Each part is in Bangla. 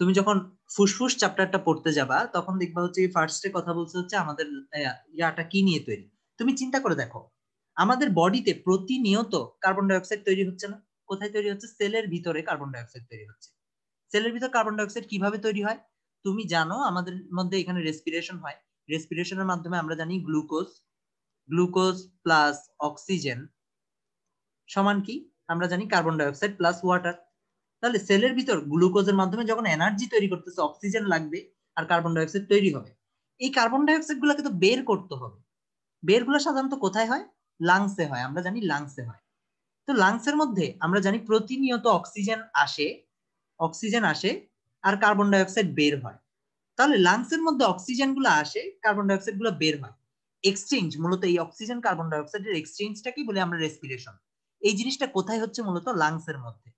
তুমি যখন ফুসফুস চ্যাপ্টারটা পড়তে যাবা তখন দেখবা হচ্ছে ফার্স্টে কথা বলছে হচ্ছে আমাদের ইয়াটা কি নিয়ে তৈরি। তুমি চিন্তা করে দেখো, আমাদের বডিতে প্রতিনিয়ত কার্বন ডাই অক্সাইড তৈরি হচ্ছে না? কোথায় তৈরি হচ্ছে? সেলের ভিতরে কার্বন ডাই অক্সাইড তৈরি হচ্ছে। সেলের ভিতরে কার্বন ডাই অক্সাইড কিভাবে তৈরি হয়? তুমি জানো আমাদের মধ্যে এখানে রেসপিরেশন হয়। রেসপিরেশনের মাধ্যমে আমরা জানি গ্লুকোজ, গ্লুকোজ প্লাস অক্সিজেন সমান কি? আমরা জানি carbon die oxide plus water. তাহলে সেলের ভিতর গ্লুকোজের মাধ্যমে যখন এনার্জি তৈরি করতেছে অক্সিজেন লাগবে আর কার্বন ডাই অক্সাইড তৈরি হবে। এই কার্বন ডাই অক্সাইড গুলোকে তো বের করতে হবে। বের গুলো সাধারণত কোথায় হয়? লাংসে হয়। আমরা জানি লাংসে হয়। তো লাংসের মধ্যে আমরা জানি প্রতিনিয়ত অক্সিজেন আসে, অক্সিজেন আসে আর কার্বন ডাই অক্সাইড বের হয়। তাহলে লাংসের মধ্যে অক্সিজেন গুলো আসে, কার্বন ডাই অক্সাইড গুলো বের হয়। এক্সচেঞ্জ, মূলত এই অক্সিজেন কার্বন ডাই অক্সাইডের এক্সচেঞ্জটা কি বলে আমরা রেসপিরেশন। এই জিনিসটা কোথায় হচ্ছে? মূলত লাংসের মধ্যে।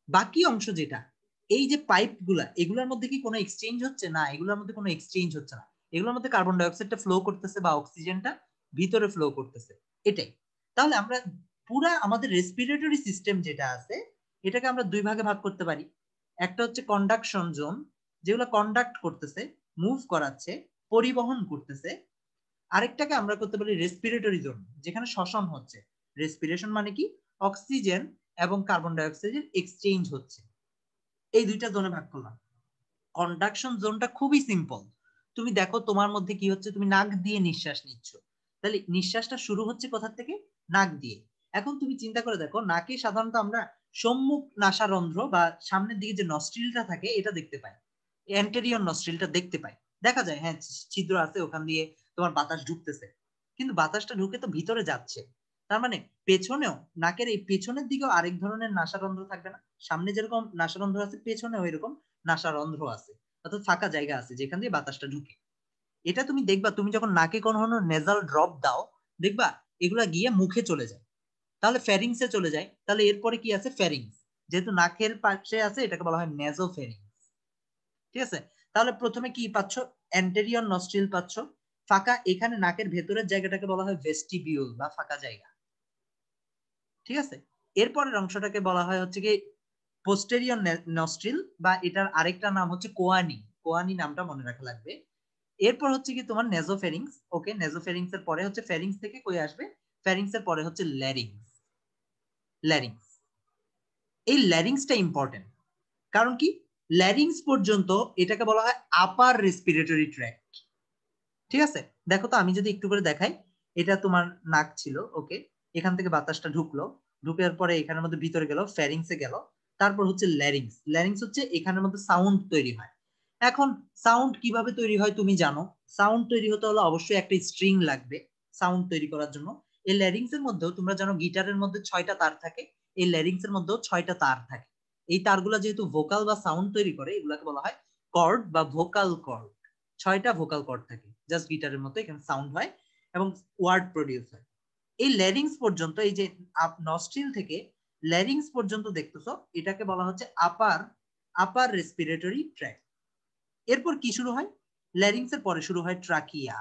বাকি অংশ যেটা, এই যে পাইপ গুলা, এগুলোর মধ্যে কি কোনো এক্সচেঞ্জ হচ্ছে? না, এগুলোর মধ্যে কোনো এক্সচেঞ্জ হচ্ছে না। এগুলোর মধ্যে কার্বন ডাই অক্সাইডটা ফ্লো করতেছে বা অক্সিজেনটা ভিতরে ফ্লো করতেছে, এটাই। তাহলে আমরা পুরা আমাদের রেসপিরেটরি সিস্টেম যেটা আছে এটাকে আমরা দুই ভাগে ভাগ করতে পারি। একটা হচ্ছে কন্ডাকশন জোন, যেগুলো কন্ডাক্ট করতেছে, মুভ করাচ্ছে, পরিবহন করতেছে। আরেকটাকে আমরা করতে পারি রেসপিরেটরি জোন, যেখানে শ্বসন হচ্ছে। রেসপিরেশন মানে কি? অক্সিজেন এবং কার্বন ডাই অক্সাইডের এক্সচেঞ্জ হচ্ছে। এই দুইটা জোনে ভাগ করলাম। কন্ডাকশন জোনটা খুবই সিম্পল। তুমি দেখো তোমার মধ্যে কি হচ্ছে, তুমি নাক দিয়ে নিঃশ্বাস নিচ্ছ, তাহলে নিঃশ্বাসটা শুরু হচ্ছে কোথা থেকে? নাক দিয়ে। এখন তুমি চিন্তা করে দেখো, নাকে সাধারণত আমরা সম্মুখ নাসারন্ধ্র বা সামনের দিকে যে নস্ট্রিলটা থাকে এটা দেখতে পাই, অ্যান্টেরিয়র নস্ট্রিলটা দেখতে পাই, দেখা যায় হ্যাঁ ছিদ্র আছে, ওখান দিয়ে তোমার বাতাস ঢুকতেছে। কিন্তু বাতাসটা ঢুকে তো ভিতরে যাচ্ছে। তার মানে পেছনেও, নাকের এই পেছনের দিকেও আরেক ধরনের নাসারন্ধ্র থাকবে না? সামনে যেরকম নাসারন্ধ্র আছে পেছনেও এরকম নাসারন্ধ্র আছে, অর্থাৎ ফাঁকা জায়গা আছে যেখান দিয়ে বাতাসটা ঢুকে। এটা তুমি দেখবা, তুমি যখন নাকে কোনো নেজাল ড্রপ দাও দেখবা এগুলা গিয়ে মুখে চলে যায়, তাহলে ফ্যারিংসে চলে যায়। তাহলে এরপরে কি আছে? ফ্যারিংস। যেহেতু নাকের পাশে আছে এটাকে বলা হয় নেজোফ্যারিংস। ঠিক আছে? তাহলে প্রথমে কি পাচ্ছ? অ্যান্টেরিয়র নস্ট্রিল পাচ্ছ ফাঁকা, এখানে নাকের ভেতরের জায়গাটাকে বলা হয় ভেস্টিবিউল বা ফাঁকা জায়গা। ঠিক আছে? এরপরের অংশটাকে বলা হয় হচ্ছে কি পোস্টেরিয়র নস্ট্রিল, বা এটার আরেকটা নাম হচ্ছে কোয়ানি। কোয়ানি নামটা মনে রাখা লাগবে। এরপর হচ্ছে কি তোমার নেজোফেরিংস। ওকে, নেজোফেরিংস এর পরে হচ্ছে ফ্যারিংস থেকে কই আসবে? ফ্যারিংস এর পরে হচ্ছে ল্যারিংস। ল্যারিংস, এই ল্যারিংসটা ইম্পর্টেন্ট। কারণ কি? ল্যারিংস পর্যন্ত এটাকে বলা হয় আপার রেসপিরেটরি ট্র্যাক্ট। ঠিক আছে? দেখো তো আমি যদি একটু করে দেখাই, এটা তোমার নাক ছিল, ওকে, এখান থেকে বাতাসটা ঢুকলো, ঢুকার পরে এখানের মধ্যে ভিতরে গেল, ফ্যারিংসে গেল, তারপর হচ্ছে ল্যারিংস। ল্যারিংস হচ্ছে এখানের মধ্যে সাউন্ড তৈরি হয়। এখন সাউন্ড কিভাবে তৈরি হয় তুমি জানো? সাউন্ড তৈরি হতে হলে অবশ্যই একটা স্ট্রিং লাগবে সাউন্ড তৈরি করার জন্য। এই ল্যারিংস এর মধ্যেও তোমরা জানো গিটারের মধ্যে 6টা তার থাকে, এই ল্যারিংস এর মধ্যেও 6টা তার থাকে। এই তারগুলা যেহেতু ভোকাল বা সাউন্ড তৈরি করে, এগুলাকে বলা হয় কর্ড বা ভোকাল কর্ড। 6টা ভোকাল কর্ড থাকে, জাস্ট গিটারের মতো, এখানে সাউন্ড হয় এবং ওয়ার্ড প্রডিউস হয়। এই ল্যারিংস পর্যন্ত, এই যে নস্ট্রিল থেকে ল্যারিংস পর্যন্ত দেখতেছো, এটাকে বলা হচ্ছে আপার আপার রেসপিরেটরি ট্র্যাক্ট। এরপর কি শুরু হয়? ল্যারিংস এর পরে শুরু হয় ট্রাকিয়া।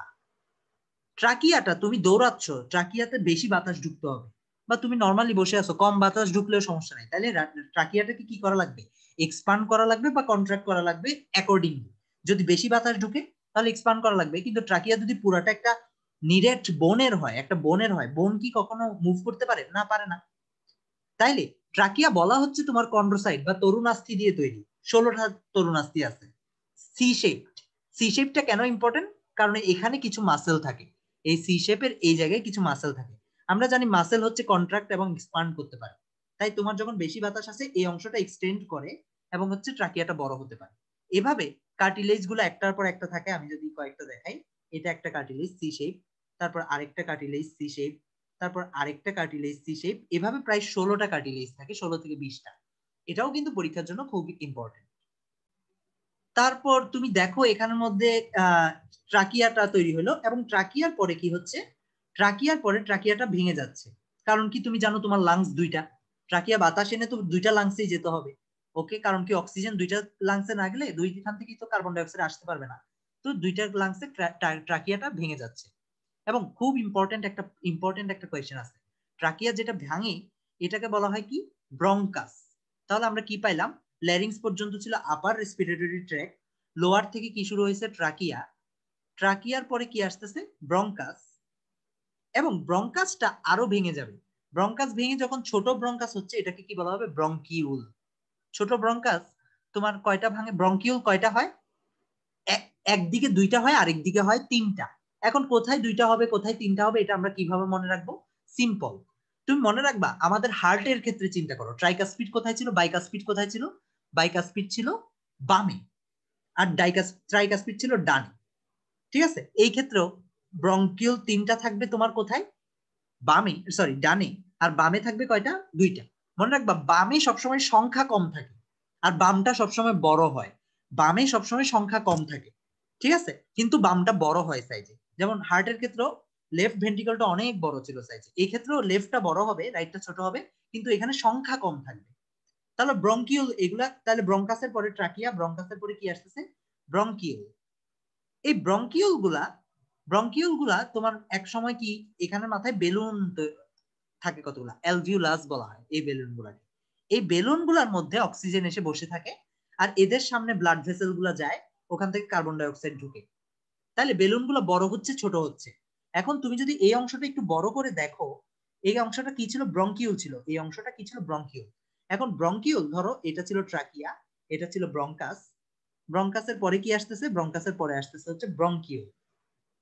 ট্রাকিয়াটা তুমি দৌড়াচ্ছ, ট্রাকিয়াতে বেশি বাতাস ঢুকতে হবে, বা তুমি নর্মালি বসে আছো কম বাতাস ঢুকলেও সমস্যা নাই, তাহলে ট্রাকিয়াটাকে কি করা লাগবে? এক্সপান্ড করা লাগবে বা কন্ট্রাক্ট করা লাগবে অ্যাকর্ডিংলি। যদি বেশি বাতাস ঢুকে তাহলে এক্সপান্ড করা লাগবে। কিন্তু ট্রাকিয়া যদি পুরাটা একটা নিরেট বোনের হয়, একটা বোনের হয়, বোন কি কখনো মুভ করতে পারে? না, পারে না। তাইলে ট্রাকিয়া বলা হচ্ছে তোমার কন্ড্রোসাইট বা তরুণাস্থি দিয়ে তৈরি। 16টা তরুণাস্থি আছে, সি শেপড। সি শেপটা কেন ইম্পর্টেন্ট? কারণ এখানে কিছু মাসেল থাকে, এই সি শেপের এই জায়গায় কিছু মাসেল থাকে। আমরা জানি মাসেল হচ্ছে কন্ট্রাক্ট এবং এক্সপান্ড করতে পারে। তাই তোমার যখন বেশি বাতাস আসে এই অংশটা এক্সটেন্ড করে এবং হচ্ছে ট্রাকিয়াটা বড় হতে পারে। এভাবে কার্টিলেজ গুলো একটার পর একটা থাকে। আমি যদি কয়েকটা দেখাই, এটা একটা কার্টিলেজ সি শেপ, তারপর আরেকটা কার্টিলেজ সি শেপ, তারপর আরেকটা কার্টিলেজ সি শেপ, এভাবে প্রায় 16টা কার্টিলেজ থাকে, 16 থেকে 20টা। এটাও কিন্তু পরীক্ষার জন্য খুব ইম্পর্টেন্ট। তারপর তুমি দেখো এখানের মধ্যে ট্রাকিয়াটা তৈরি হলো, এবং ট্রাকিয়ার পরে কি হচ্ছে? ট্রাকিয়ার পরে ট্রাকিয়াটা ভেঙে যাচ্ছে। কারণ কি? তুমি জানো তোমার লাংস দুইটা, ট্রাকিয়া বাতাস এনে তো দুইটা লাংসেই যেতে হবে। ওকে, কারণ কি অক্সিজেন দুইটা লাংসে না গেলে দুইখান থেকেই তো কার্বন ডাই অক্সাইড আসতে পারবে না। তো দুইটা লাংসে ট্রাকিয়াটা ভেঙে যাচ্ছে। এবং খুব ইম্পর্টেন্ট একটা কোয়েশ্চেন আছে, ট্রাকিয়া যেটা ভাঙে এটাকে বলা হয় কি? ব্রঙ্কাস। তাহলে আমরা কি পাইলাম? ল্যারিংস পর্যন্ত ছিল আপার রেসপিরেটরি ট্র্যাক, লোয়ার থেকে কি শুরু হয়েছে ট্রাকিয়া, ট্রাকিয়ার পরে কি আসতেছে ব্রঙ্কাস, এবং ব্রঙ্কাসটা আরো ভেঙে যাবে, ব্রঙ্কাস ভেঙে যখন ছোট ব্রঙ্কাস হচ্ছে এটাকে কি বলা হবে ব্রঙ্কিউল। ছোট ব্রঙ্কাস তোমার কয়টা ভাঙে, ব্রঙ্কিউল কয়টা হয়, একদিকে দুইটা হয় আরেক দিকে হয় তিনটা। এখন কোথায় দুইটা হবে কোথায় তিনটা হবে এটা আমরা কিভাবে মনে রাখবো, সিম্পল, তুমি মনে রাখবা আমাদের হার্টের ক্ষেত্রে চিন্তা করো, ট্রাইকাসপিড কোথায় ছিল, বাইকাসপিড কোথায় ছিল, বাইকাসপিড ছিল বামে আর ট্রাইকাসপিড ছিল ডানে, ঠিক আছে। এই ক্ষেত্রেও ব্রঙ্কিউল তিনটা থাকবে তোমার কোথায়, বামে, সরি ডানে, আর বামে থাকবে কয়টা, দুইটা। মনে রাখবা বামে সবসময় সংখ্যা কম থাকে আর বামটা সবসময় বড় হয়, বামে সবসময় সংখ্যা কম থাকে, ঠিক আছে, কিন্তু বামটা বড় হয় সাইজে। যেমন হার্টের ক্ষেত্রেও লেফট ভেন্ট্রিকলটা অনেক বড় ছিল সাইজে, এই ক্ষেত্রেও লেফটটা বড় হবে রাইটটা ছোট হবে, কিন্তু এখানে সংখ্যা কম থাকবে। তাহলে ব্রঙ্কিউল এগুলা, তাহলে ব্রঙ্কাসের পরে ট্রাকিয়া, ব্রঙ্কাসের পরে কি আসতেছে ব্রঙ্কিউল। এই ব্রঙ্কিউল গুলা তোমার এক সময় কি এখানে মাথায় বেলুন থাকে কতগুলা, অ্যালভিউলাস বলা হয় এই বেলুন গুলাকে। এই বেলুন গুলার মধ্যে অক্সিজেন এসে বসে থাকে আর এদের সামনে ব্লাড ভেসেল গুলা যায়, ওখান থেকে কার্বন ডাই অক্সাইড ঢুকে, তাহলে বেলুন গুলো বড় হচ্ছে ছোট হচ্ছে। এখন তুমি যদি এই অংশটা একটু বড় করে দেখো, এই অংশটা কি ছিল ব্রঙ্কিউল ছিল, এই অংশটা কি ছিল ব্রঙ্কিউল। এখন ব্রঙ্কিউল ধরো এটা ছিল ট্রাকিয়া, এটা ছিল ব্রঙ্কাস, ব্রঙ্কাসের পরে কি আসতেছে, ব্রঙ্কাসের পরে আসতেছে হচ্ছে ব্রঙ্কিউল।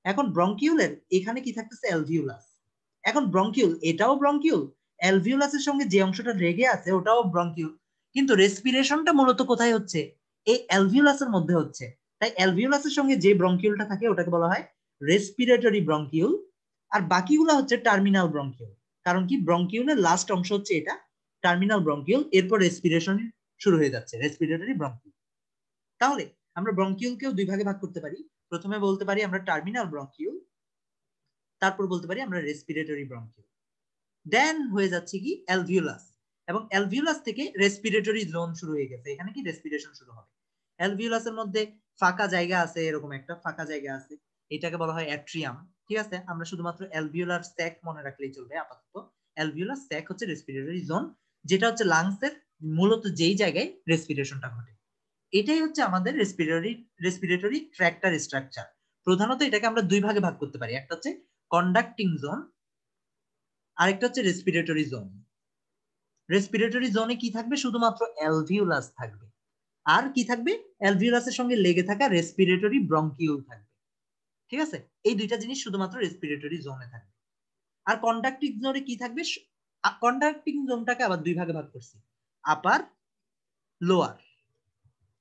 এখন ব্রঙ্কিউলের এখানে কি থাকতেছে অ্যালভিউলাস। এখন ব্রঙ্কিউল এটাও ব্রঙ্কিউল, অ্যালভিউলাসের সঙ্গে যে অংশটা লেগে আছে ওটাও ব্রঙ্কিউল, কিন্তু রেসপিরেশনটা মূলত কোথায় হচ্ছে, এই অ্যালভিউলাসের মধ্যে হচ্ছে। তাই অ্যালভিউলাসের সঙ্গে যে ব্রঙ্কিউলটা থাকে ওটাকে বলা হয় রেসপিরেটরি ব্রঙ্কিউল, আর বাকিগুলো হচ্ছে টার্মিনাল ব্রঙ্কিউল। কারণ কি ব্রঙ্কিউলের লাস্ট অংশ হচ্ছে এটা টার্মিনাল ব্রঙ্কিউল, এরপর রেসপিরেশন শুরু হয়ে যাচ্ছে রেসপিরেটরি ব্রঙ্কিউল। তাহলে আমরা ব্রঙ্কিউলকেও দুই ভাগে ভাগ করতে পারি, প্রথমে বলতে পারি আমরা টার্মিনাল ব্রঙ্কিউল, তারপর বলতে পারি আমরা রেসপিরেটরি ব্রঙ্কিউল। দেন হয়ে যাচ্ছে কি অ্যালভিউলাস, এবং অ্যালভিউলাস থেকে রেসপিরেটরি জোন শুরু হয়ে গেছে, এখানে কি রেসপিরেশন শুরু হবে। অ্যালভিউলাসের মধ্যে ফাঁকা জায়গা আছে, এরকম একটা ফাঁকা জায়গা আছে, এটাকে বলা হয় অ্যাট্রিয়াম, ঠিক আছে। আমরা শুধুমাত্র অ্যালভিউলার স্যাক মনে রাখলেই চলবে আপাতত। অ্যালভিউলার স্যাক হচ্ছে রেসপিরেটরি জোন, যেটা হচ্ছে লাংসের মূলত যেই জায়গায় রেসপিরেশনটা ঘটে। এটাই হচ্ছে আমাদের রেসপিরেটরি ট্র্যাক্টার স্ট্রাকচার। প্রধানত এটাকে আমরা দুই ভাগে ভাগ করতে পারি, একটা হচ্ছে কন্ডাক্টিং জোন, আরেকটা হচ্ছে রেসপিরেটরি জোন। রেসপিরেটরি জোনে কি থাকবে, শুধুমাত্র অ্যালভিউলাস থাকবে, আর কি থাকবে, অ্যালভিউলাসের সঙ্গে লেগে থাকা রেসপিরেটরি ব্রঙ্কিউল থাকবে, ঠিক আছে। এই দুইটা জিনিস শুধুমাত্র রেসপিরেটরি জোনে থাকবে। আর কন্ডাক্টিং জোনে কি থাকবে, কন্ডাক্টিং জোনটাকে আবার দুই ভাগে ভাগ করছি, আপার লোয়ার।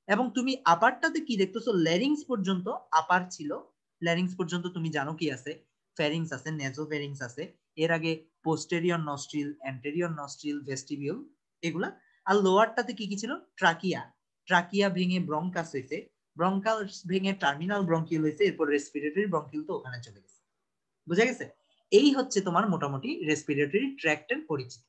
এবং তুমি আপারটাতে কি দেখতেছো, ল্যারিংস পর্যন্ত আপার ছিল, ল্যারিংস পর্যন্ত তুমি জানো কি আছে, ফ্যারিংস আছে, নেজোফ্যারিংস আছে, এর আগে posterior nostril, anterior nostril, vestibule, এগুলা। আর লোয়ারটাতে কি কি ছিল, ট্রাকিয়া, ট্রাকিয়া ভেঙে ব্রঙ্কাস হয়েছে, ব্রঙ্কাস ভেঙে টার্মিনাল ব্রঙ্কিউল হয়েছে, এরপর রেসপিরেটরি ব্রঙ্কিউল তো ওখানে চলে গেছে। বুঝা গেছে? এই হচ্ছে তোমার মোটামুটি রেসপিরেটরি ট্র্যাক্টের পরিচিতি।